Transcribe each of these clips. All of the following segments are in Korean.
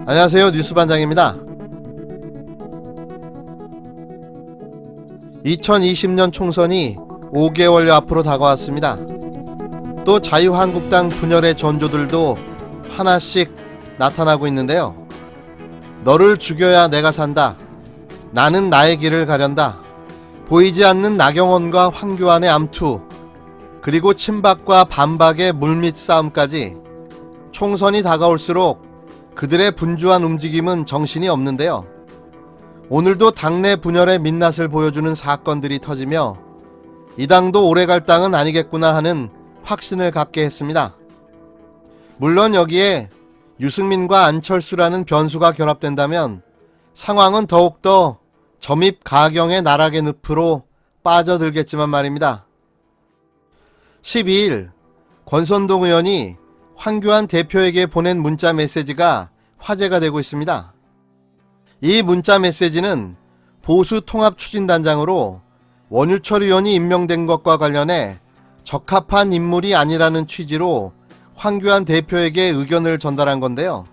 안녕하세요. 뉴스반장입니다. 2020년 총선이 5개월여 앞으로 다가왔습니다. 또 자유한국당 분열의 전조들도 하나씩 나타나고 있는데요. 너를 죽여야 내가 산다. 나는 나의 길을 가련다. 보이지 않는 나경원과 황교안의 암투, 그리고 친박과 반박의 물밑 싸움까지 총선이 다가올수록 그들의 분주한 움직임은 정신이 없는데요. 오늘도 당내 분열의 민낯을 보여주는 사건들이 터지며 이 당도 오래갈 당은 아니겠구나 하는 확신을 갖게 했습니다. 물론 여기에 유승민과 안철수라는 변수가 결합된다면 상황은 더욱더 점입 가경의 나락의 늪으로 빠져들겠지만 말입니다. 12일 권선동 의원이 황교안 대표에게 보낸 문자 메시지가 화제가 되고 있습니다. 이 문자 메시지는 보수 통합 추진단장으로 원유철 의원이 임명된 것과 관련해 적합한 인물이 아니라는 취지로 황교안 대표에게 의견을 전달한 건데요.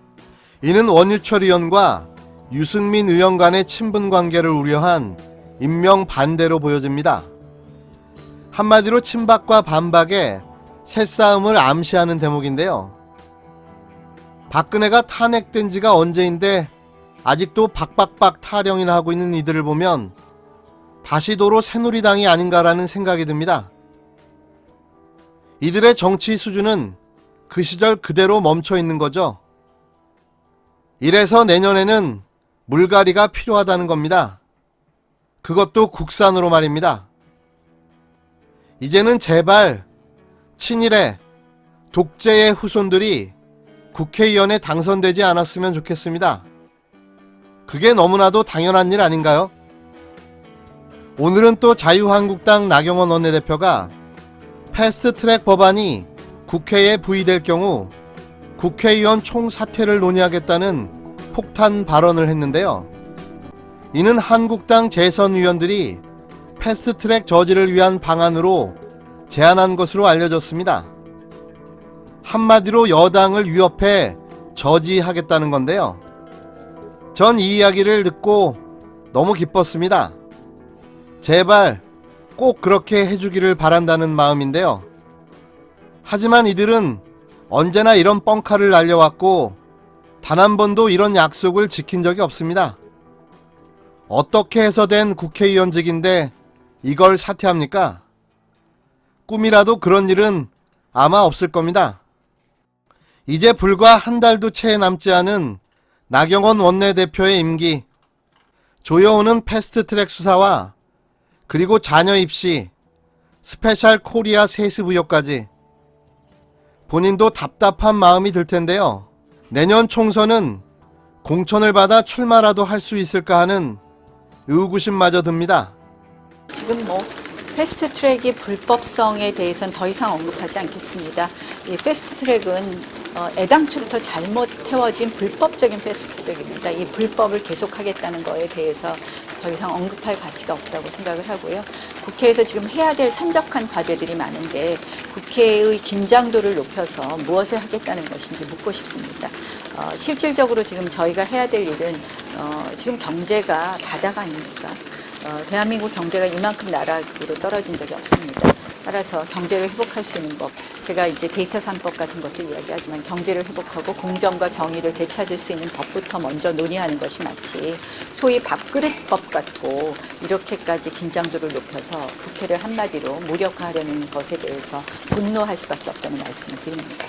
이는 원유철 의원과 유승민 의원 간의 친분 관계를 우려한 임명 반대로 보여집니다. 한마디로 친박과 반박의 새싸움을 암시하는 대목인데요. 박근혜가 탄핵된 지가 언제인데 아직도 박박박 타령이나 하고 있는 이들을 보면 다시 도로 새누리당이 아닌가라는 생각이 듭니다. 이들의 정치 수준은 그 시절 그대로 멈춰 있는 거죠. 이래서 내년에는 물갈이가 필요하다는 겁니다. 그것도 국산으로 말입니다. 이제는 제발 친일의 독재의 후손들이 국회의원에 당선되지 않았으면 좋겠습니다. 그게 너무나도 당연한 일 아닌가요? 오늘은 또 자유한국당 나경원 원내대표가 패스트트랙 법안이 국회에 부의될 경우 국회의원 총사퇴를 논의하겠다는 폭탄 발언을 했는데요. 이는 한국당 재선의원들이 패스트트랙 저지를 위한 방안으로 제안한 것으로 알려졌습니다. 한마디로 여당을 위협해 저지하겠다는 건데요. 전 이 이야기를 듣고 너무 기뻤습니다. 제발 꼭 그렇게 해주기를 바란다는 마음인데요. 하지만 이들은 언제나 이런 뻥카를 날려왔고 단 한 번도 이런 약속을 지킨 적이 없습니다. 어떻게 해서 된 국회의원직인데 이걸 사퇴합니까? 꿈이라도 그런 일은 아마 없을 겁니다. 이제 불과 한 달도 채 남지 않은 나경원 원내대표의 임기, 조여오는 패스트트랙 수사와 그리고 자녀 입시, 스페셜 코리아 세습 의혹까지 본인도 답답한 마음이 들 텐데요. 내년 총선은 공천을 받아 출마라도 할 수 있을까 하는 의구심마저 듭니다. 지금 패스트트랙의 불법성에 대해서는 더 이상 언급하지 않겠습니다. 이 패스트트랙은 애당초부터 잘못 태워진 불법적인 패스트트랙입니다. 이 불법을 계속하겠다는 거에 대해서 더 이상 언급할 가치가 없다고 생각을 하고요. 국회에서 지금 해야 될 산적한 과제들이 많은데 국회의 긴장도를 높여서 무엇을 하겠다는 것인지 묻고 싶습니다. 실질적으로 지금 저희가 해야 될 일은 지금 경제가 바다가 아닙니까? 대한민국 경제가 이만큼 나락으로 떨어진 적이 없습니다. 따라서 경제를 회복할 수 있는 법, 제가 이제 데이터 3법 같은 것도 이야기하지만 경제를 회복하고 공정과 정의를 되찾을 수 있는 법부터 먼저 논의하는 것이 맞지, 소위 밥그릇법 같고 이렇게까지 긴장도를 높여서 국회를 한마디로 무력화하려는 것에 대해서 분노할 수밖에 없다는 말씀을 드립니다.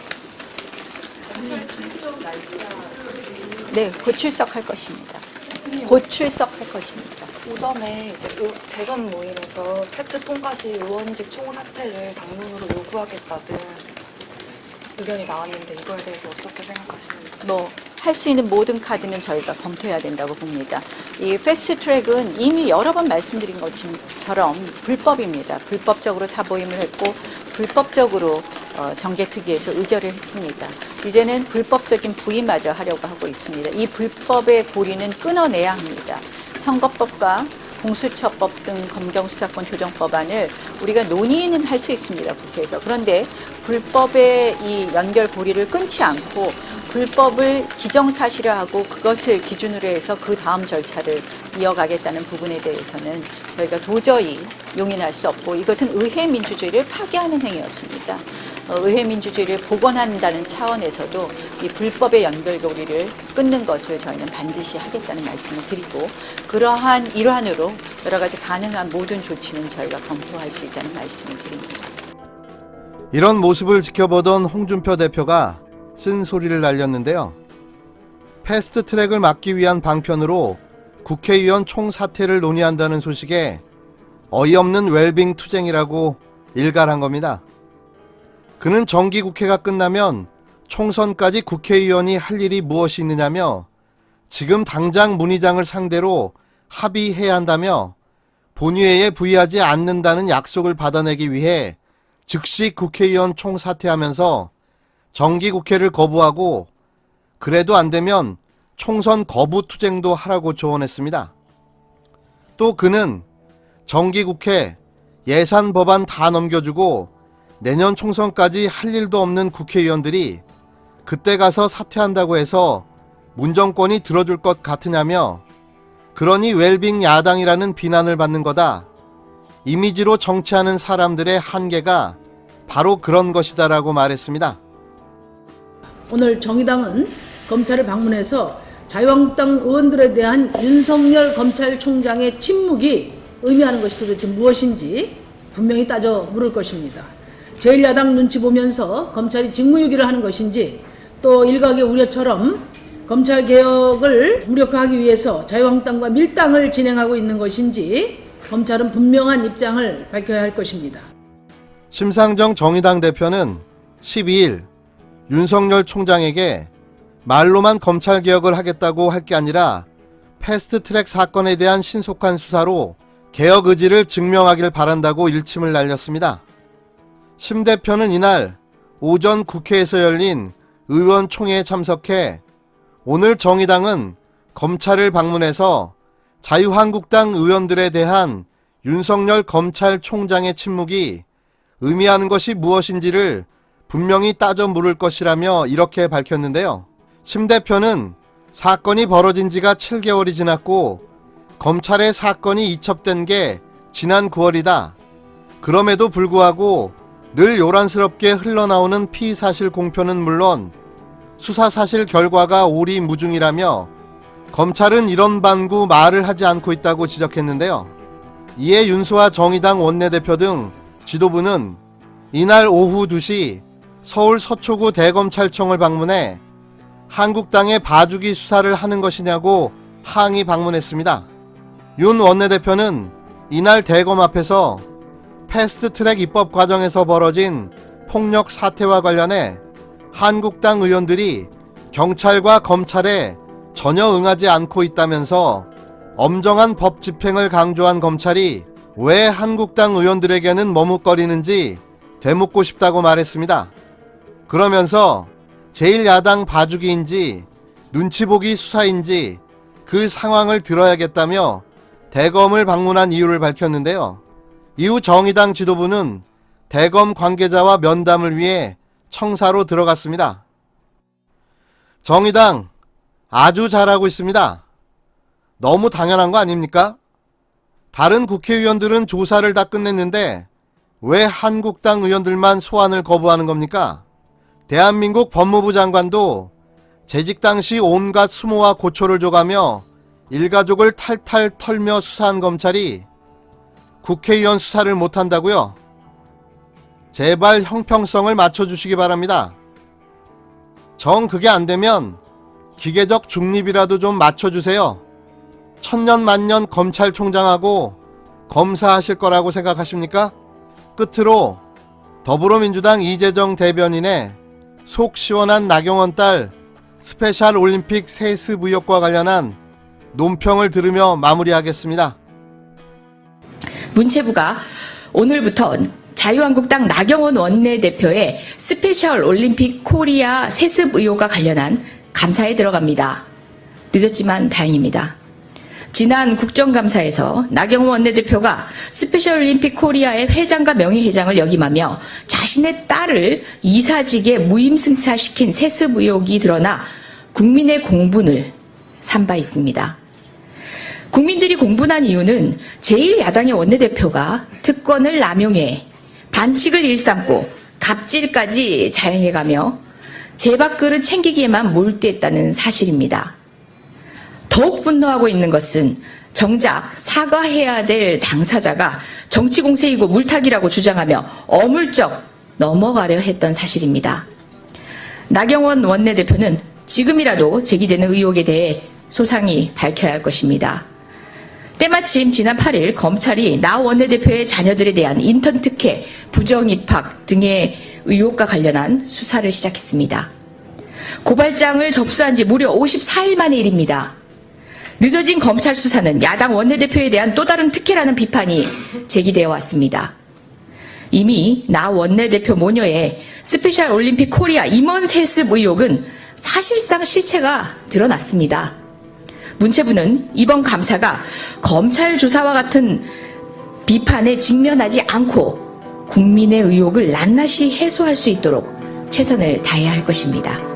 네, 곧 출석할 것입니다. 곧 출석할 것입니다. 오전에 이제 재선 모임에서 팩트 통과시 의원직 총사퇴를 당론으로 요구하겠다는 의견이 나왔는데 이거에 대해서 어떻게 생각하시는지? 할 수 있는 모든 카드는 저희가 검토해야 된다고 봅니다. 이 패스트트랙은 이미 여러 번 말씀드린 것처럼 불법입니다. 불법적으로 사보임을 했고 불법적으로 정개특위에서 의결을 했습니다. 이제는 불법적인 부의마저 하려고 하고 있습니다. 이 불법의 고리는 끊어내야 합니다. 선거법과 공수처법 등 검경수사권 조정법안을 우리가 논의는 할 수 있습니다, 국회에서. 그런데 불법의 이 연결고리를 끊지 않고 불법을 기정사실화하고 그것을 기준으로 해서 그 다음 절차를 이어가겠다는 부분에 대해서는 저희가 도저히 용인할 수 없고, 이것은 의회 민주주의를 파괴하는 행위였습니다. 의회 민주주의를 복원한다는 차원에서도 이 불법의 연결고리를 끊는 것을 저희는 반드시 하겠다는 말씀을 드리고, 그러한 일환으로 여러 가지 가능한 모든 조치는 저희가 검토할 수 있다는 말씀을 드립니다. 이런 모습을 지켜보던 홍준표 대표가 쓴소리를 날렸는데요. 패스트트랙을 막기 위한 방편으로 국회의원 총사퇴를 논의한다는 소식에 어이없는 웰빙 투쟁이라고 일갈한 겁니다. 그는 정기국회가 끝나면 총선까지 국회의원이 할 일이 무엇이 있느냐며 지금 당장 문희장을 상대로 합의해야 한다며 본회의에 부의하지 않는다는 약속을 받아내기 위해 즉시 국회의원 총사퇴하면서 정기국회를 거부하고 그래도 안 되면 총선 거부 투쟁도 하라고 조언했습니다. 또 그는 정기국회 예산 법안 다 넘겨주고 내년 총선까지 할 일도 없는 국회의원들이 그때 가서 사퇴한다고 해서 문정권이 들어줄 것 같으냐며 그러니 웰빙 야당이라는 비난을 받는 거다. 이미지로 정치하는 사람들의 한계가 바로 그런 것이다라고 말했습니다. 오늘 정의당은 검찰을 방문해서 자유한국당 의원들에 대한 윤석열 검찰총장의 침묵이 의미하는 것이 도대체 무엇인지 분명히 따져 물을 것입니다. 제1야당 눈치 보면서 검찰이 직무유기를 하는 것인지, 또 일각의 우려처럼 검찰개혁을 무력화하기 위해서 자유한국당과 밀당을 진행하고 있는 것인지 검찰은 분명한 입장을 밝혀야 할 것입니다. 심상정 정의당 대표는 12일 윤석열 총장에게 말로만 검찰개혁을 하겠다고 할 게 아니라 패스트트랙 사건에 대한 신속한 수사로 개혁 의지를 증명하길 바란다고 일침을 날렸습니다. 심 대표는 이날 오전 국회에서 열린 의원총회에 참석해 오늘 정의당은 검찰을 방문해서 자유한국당 의원들에 대한 윤석열 검찰총장의 침묵이 의미하는 것이 무엇인지를 분명히 따져 물을 것이라며 이렇게 밝혔는데요. 심 대표는 사건이 벌어진 지가 7개월이 지났고 검찰의 사건이 이첩된 게 지난 9월이다. 그럼에도 불구하고 늘 요란스럽게 흘러나오는 피의사실 공표는 물론 수사사실 결과가 오리무중이라며 검찰은 이런 반구 말을 하지 않고 있다고 지적했는데요. 이에 윤소아 정의당 원내대표 등 지도부는 이날 오후 2시 서울 서초구 대검찰청을 방문해 한국당의 봐주기 수사를 하는 것이냐고 항의 방문했습니다. 윤 원내대표는 이날 대검 앞에서 패스트트랙 입법 과정에서 벌어진 폭력 사태와 관련해 한국당 의원들이 경찰과 검찰에 전혀 응하지 않고 있다면서 엄정한 법 집행을 강조한 검찰이 왜 한국당 의원들에게는 머뭇거리는지 되묻고 싶다고 말했습니다. 그러면서 제1야당 봐주기인지 눈치보기 수사인지 그 상황을 들어야겠다며 대검을 방문한 이유를 밝혔는데요. 이후 정의당 지도부는 대검 관계자와 면담을 위해 청사로 들어갔습니다. 정의당 아주 잘하고 있습니다. 너무 당연한 거 아닙니까? 다른 국회의원들은 조사를 다 끝냈는데 왜 한국당 의원들만 소환을 거부하는 겁니까? 대한민국 법무부 장관도 재직 당시 온갖 수모와 고초를 줘가며 일가족을 탈탈 털며 수사한 검찰이 국회의원 수사를 못한다고요? 제발 형평성을 맞춰주시기 바랍니다. 정 그게 안되면 기계적 중립이라도 좀 맞춰주세요. 천년만년 검찰총장하고 검사하실 거라고 생각하십니까? 끝으로 더불어민주당 이재정 대변인의 속 시원한 나경원 딸 스페셜 올림픽 세습 의혹과 관련한 논평을 들으며 마무리하겠습니다. 문체부가 오늘부터 자유한국당 나경원 원내대표의 스페셜 올림픽 코리아 세습 의혹과 관련한 감사에 들어갑니다. 늦었지만 다행입니다. 지난 국정감사에서 나경원 원내대표가 스페셜 올림픽 코리아의 회장과 명예회장을 역임하며 자신의 딸을 이사직에 무임승차시킨 세습 의혹이 드러나 국민의 공분을 산 바 있습니다. 국민들이 공분한 이유는 제1야당의 원내대표가 특권을 남용해 반칙을 일삼고 갑질까지 자행해가며 제밥그릇 챙기기에만 몰두했다는 사실입니다. 더욱 분노하고 있는 것은 정작 사과해야 될 당사자가 정치 공세이고 물타기라고 주장하며 어물쩍 넘어가려 했던 사실입니다. 나경원 원내대표는 지금이라도 제기되는 의혹에 대해 소상히 밝혀야 할 것입니다. 때마침 지난 8일 검찰이 나 원내대표의 자녀들에 대한 인턴 특혜, 부정 입학 등의 의혹과 관련한 수사를 시작했습니다. 고발장을 접수한 지 무려 54일 만의 일입니다. 늦어진 검찰 수사는 야당 원내대표에 대한 또 다른 특혜라는 비판이 제기되어 왔습니다. 이미 나 원내대표 모녀의 스페셜 올림픽 코리아 임원 세습 의혹은 사실상 실체가 드러났습니다. 문체부는 이번 감사가 검찰 조사와 같은 비판에 직면하지 않고 국민의 의혹을 낱낱이 해소할 수 있도록 최선을 다해야 할 것입니다.